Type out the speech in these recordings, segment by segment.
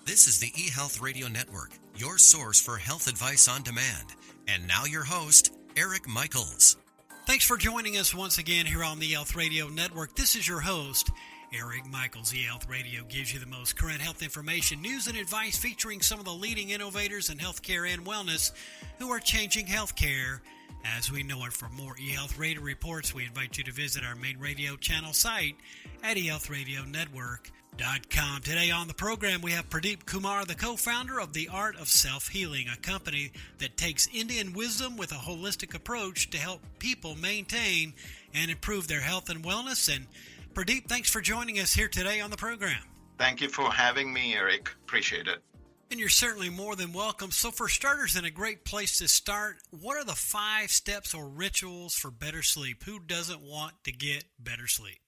This is the eHealth Radio Network, your source for health advice on demand. And now your host, Eric Michaels. Thanks for joining us once again here on the eHealth Radio Network. This is your host, Eric Michaels. eHealth Radio gives you the most current health information, news, and advice featuring some of the leading innovators in healthcare and wellness who are changing healthcare as we know it. For more eHealth Radio reports, we invite you to visit our main radio channel site at eHealthRadioNetwork.com. Today on the program, we have Pradeep Kumar, the co-founder of The Art of Self-Healing, a company that takes Indian wisdom with a holistic approach to help people maintain and improve their health and wellness. And Pradeep, thanks for joining us here today on the program. Thank you for having me, Eric. Appreciate it. And you're certainly more than welcome. So for starters, and a great place to start, what are the 5 steps or rituals for better sleep? Who doesn't want to get better sleep?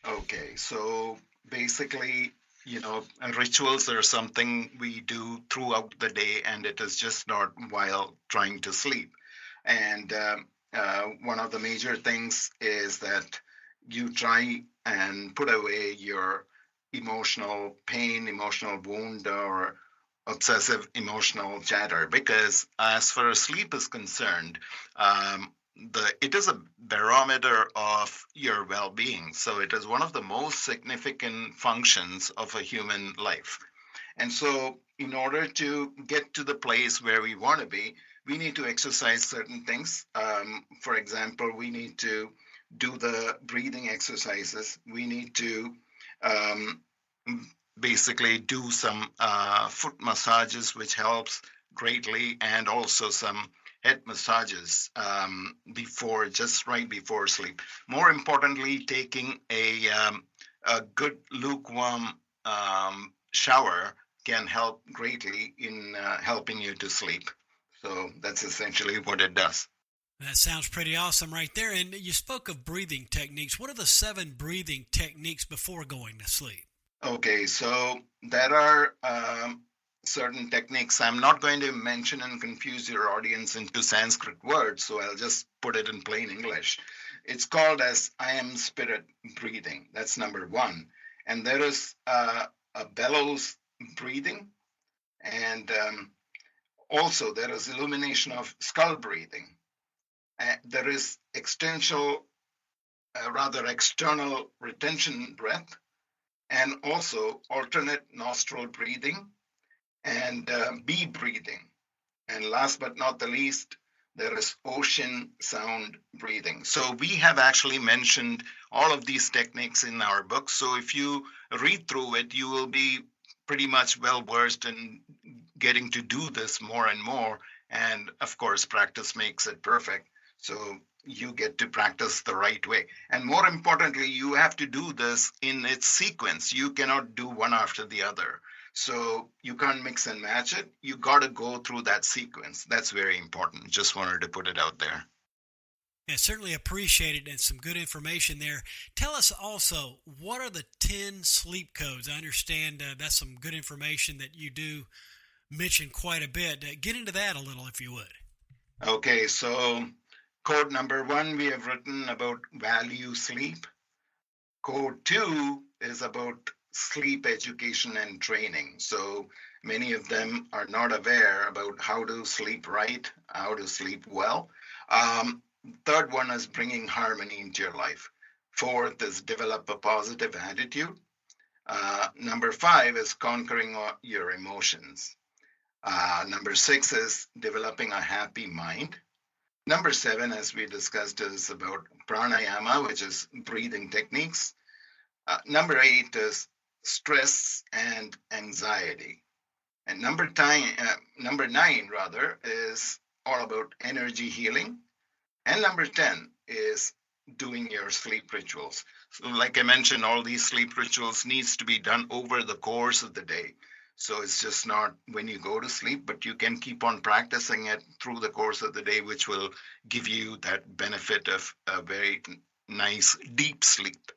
Okay, so basically, rituals are something we do throughout the day, and it is just not while trying to sleep. And one of the major things is that you try and put away your emotional pain, emotional wound, or obsessive emotional chatter, because as far as sleep is concerned, it is a barometer of your well-being. So it is one of the most significant functions of a human life. And so in order to get to the place where we want to be, we need to exercise certain things. For example, we need to do the breathing exercises. We need to basically do some foot massages, which helps greatly, and also some head massages right before sleep. More importantly, taking a good lukewarm shower can help greatly in helping you to sleep. So that's essentially what it does. That sounds pretty awesome right there. And you spoke of breathing techniques. What are the 7 breathing techniques before going to sleep? Okay, so there are certain techniques. I'm not going to mention and confuse your audience into Sanskrit words, so I'll just put it in plain English. It's called as I am spirit breathing. That's number 1. And there is a bellows breathing, and also there is illumination of skull breathing. There is external retention breath, and also alternate nostril breathing and bee breathing. And last but not the least, there is ocean sound breathing. So we have actually mentioned all of these techniques in our book. So if you read through it, you will be pretty much well versed in getting to do this more and more. And of course, practice makes it perfect. So you get to practice the right way. And more importantly, you have to do this in its sequence. You cannot do one after the other. So you can't mix and match it. You got to go through that sequence. That's very important. Just wanted to put it out there. Yeah, certainly appreciate it, and some good information there. Tell us also, what are the 10 sleep codes? I understand that's some good information that you do mention quite a bit. Get into that a little, if you would. Okay, so code number 1, we have written about value sleep. Code 2 is about sleep education and training. So many of them are not aware about how to sleep right, how to sleep well. Third one is bringing harmony into your life. 4th is develop a positive attitude. Number 5 is conquering your emotions. Number 6 is developing a happy mind. Number 7, as we discussed, is about pranayama, which is breathing techniques. Number 8 is stress and anxiety. And number 9 is all about energy healing. And number 10 is doing your sleep rituals. So like I mentioned, all these sleep rituals needs to be done over the course of the day. So it's just not when you go to sleep, but you can keep on practicing it through the course of the day, which will give you that benefit of a very nice, deep sleep.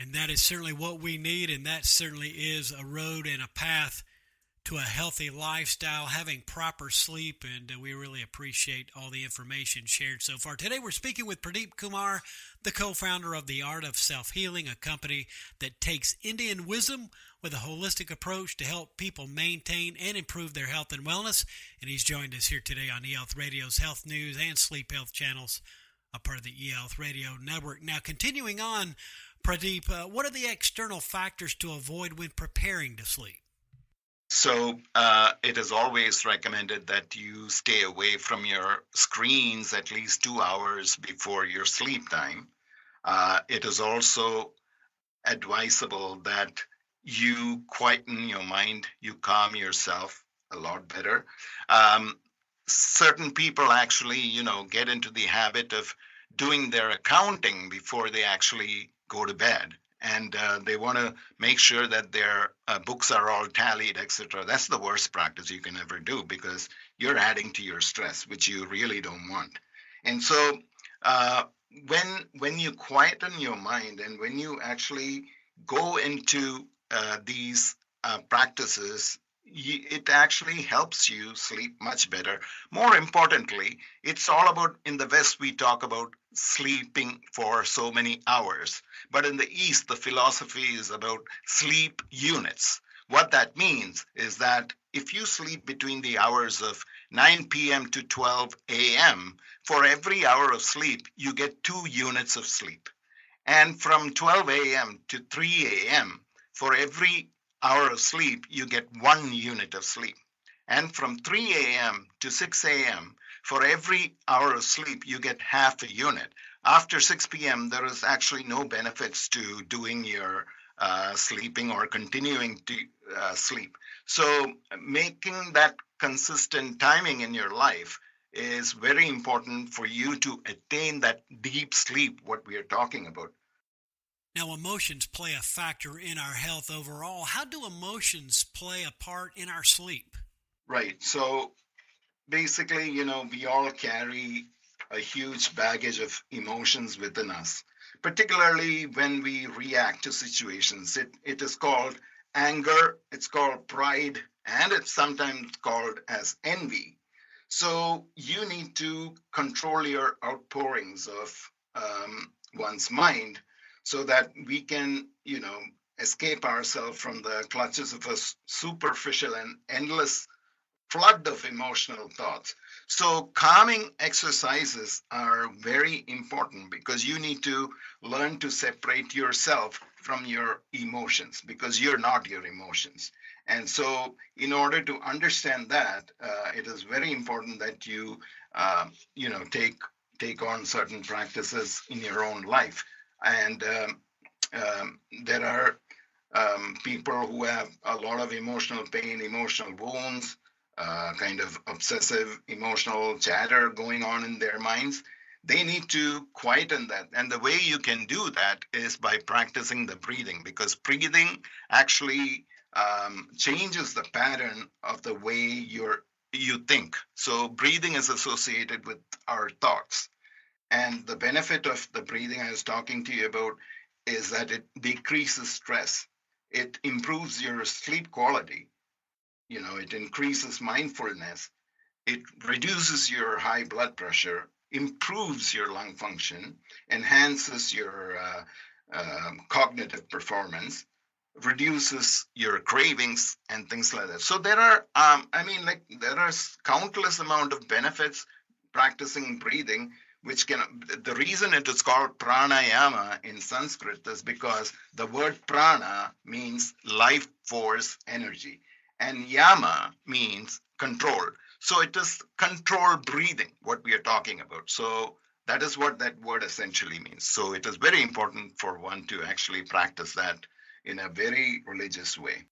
And that is certainly what we need, and that certainly is a road and a path to a healthy lifestyle, having proper sleep, and we really appreciate all the information shared so far. Today we're speaking with Pradeep Kumar, the co-founder of The Art of Self-Healing, a company that takes Indian wisdom with a holistic approach to help people maintain and improve their health and wellness. And he's joined us here today on eHealth Radio's Health News and Sleep Health channels, a part of the eHealth Radio Network. Now, continuing on, Pradeep, what are the external factors to avoid when preparing to sleep? So it is always recommended that you stay away from your screens at least 2 hours before your sleep time. It is also advisable that you quieten your mind, you calm yourself a lot better. Certain people actually, get into the habit of doing their accounting before they actually go to bed. And they want to make sure that their books are all tallied, etc. That's the worst practice you can ever do because you're adding to your stress, which you really don't want. And so when you quieten your mind and when you actually go into these practices, it actually helps you sleep much better. More importantly, it's all about, in the West, we talk about sleeping for so many hours. But in the East, the philosophy is about sleep units. What that means is that if you sleep between the hours of 9 p.m. to 12 a.m., for every hour of sleep, you get 2 units of sleep. And from 12 a.m. to 3 a.m., for every hour of sleep, you get 1 unit of sleep. And from 3 a.m. to 6 a.m., for every hour of sleep, you get half a unit. After 6 p.m., there is actually no benefits to doing your sleeping or continuing to sleep. So making that consistent timing in your life is very important for you to attain that deep sleep, what we are talking about. Now, emotions play a factor in our health overall. How do emotions play a part in our sleep? Right. So basically, we all carry a huge baggage of emotions within us, particularly when we react to situations. It is called anger, it's called pride, and it's sometimes called as envy. So you need to control your outpourings of one's mind so that we can, escape ourselves from the clutches of a superficial and endless flood of emotional thoughts. So calming exercises are very important because you need to learn to separate yourself from your emotions because you're not your emotions. And so in order to understand that, it is very important that you, take on certain practices in your own life. And there are people who have a lot of emotional pain, emotional wounds, kind of obsessive emotional chatter going on in their minds. They need to quieten that. And the way you can do that is by practicing the breathing, because breathing actually changes the pattern of the way you think. So breathing is associated with our thoughts. And the benefit of the breathing I was talking to you about is that it decreases stress. It improves your sleep quality. It increases mindfulness. It reduces your high blood pressure, improves your lung function, enhances your cognitive performance, reduces your cravings and things like that. So there are, there are countless amount of benefits practicing breathing, which the reason it is called pranayama in Sanskrit is because the word prana means life force energy and yama means control. So it is controlled breathing, what we are talking about. So that is what that word essentially means. So it is very important for one to actually practice that in a very religious way.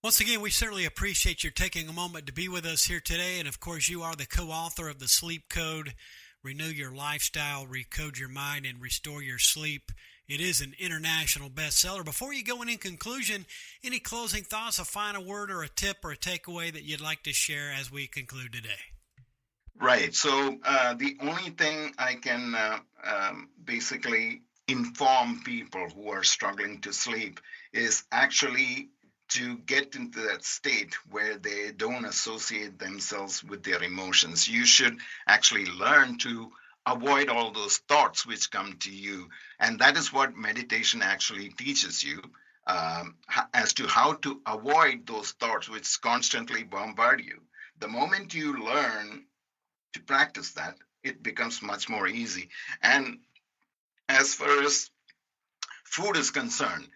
Once again, we certainly appreciate your taking a moment to be with us here today. And of course, you are the co-author of the Sleep Code, Renew Your Lifestyle, Recode Your Mind, and Restore Your Sleep. It is an international bestseller. Before you go in conclusion, any closing thoughts, a final word or a tip or a takeaway that you'd like to share as we conclude today? Right. So the only thing I can basically inform people who are struggling to sleep is actually to get into that state where they don't associate themselves with their emotions. You should actually learn to avoid all those thoughts which come to you. And that is what meditation actually teaches you, as to how to avoid those thoughts which constantly bombard you. The moment you learn to practice that, it becomes much more easy. And as far as food is concerned,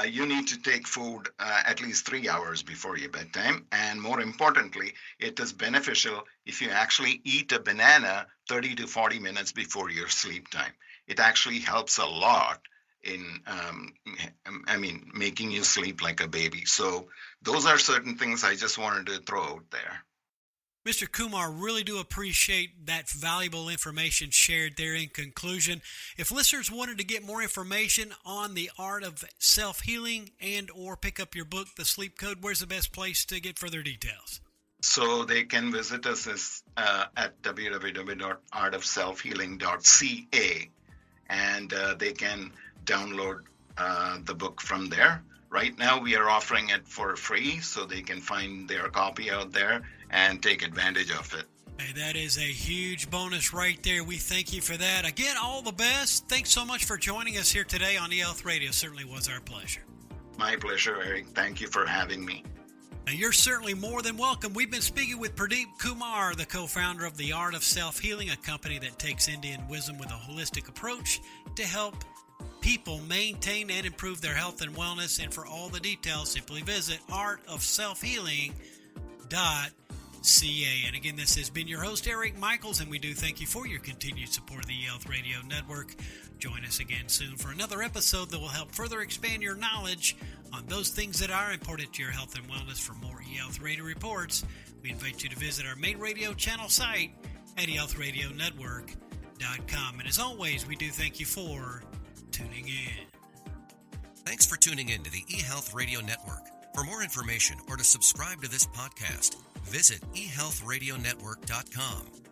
you need to take food at least 3 hours before your bedtime. And more importantly, it is beneficial if you actually eat a banana 30 to 40 minutes before your sleep time. It actually helps a lot in, making you sleep like a baby. So those are certain things I just wanted to throw out there. Mr. Kumar, really do appreciate that valuable information shared there. In conclusion, if listeners wanted to get more information on the art of self-healing and or pick up your book, The Sleep Code, where's the best place to get further details? So they can visit us at www.artofselfhealing.ca, and they can download the book from there. Right now, we are offering it for free, so they can find their copy out there and take advantage of it. Hey, that is a huge bonus right there. We thank you for that. Again, all the best. Thanks so much for joining us here today on eHealth Radio. Certainly was our pleasure. My pleasure, Eric. Thank you for having me. Now, you're certainly more than welcome. We've been speaking with Pradeep Kumar, the co-founder of The Art of Self-Healing, a company that takes Indian wisdom with a holistic approach to help people maintain and improve their health and wellness. And for all the details, simply visit artofselfhealing.ca. And again, this has been your host, Eric Michaels, and we do thank you for your continued support of the eHealth Radio Network. Join us again soon for another episode that will help further expand your knowledge on those things that are important to your health and wellness. For more eHealth Radio reports, we invite you to visit our main radio channel site at eHealthRadioNetwork.com. And as always, we do thank you for tuning in. Thanks for tuning in to the eHealth Radio Network. For more information or to subscribe to this podcast, visit eHealthRadioNetwork.com.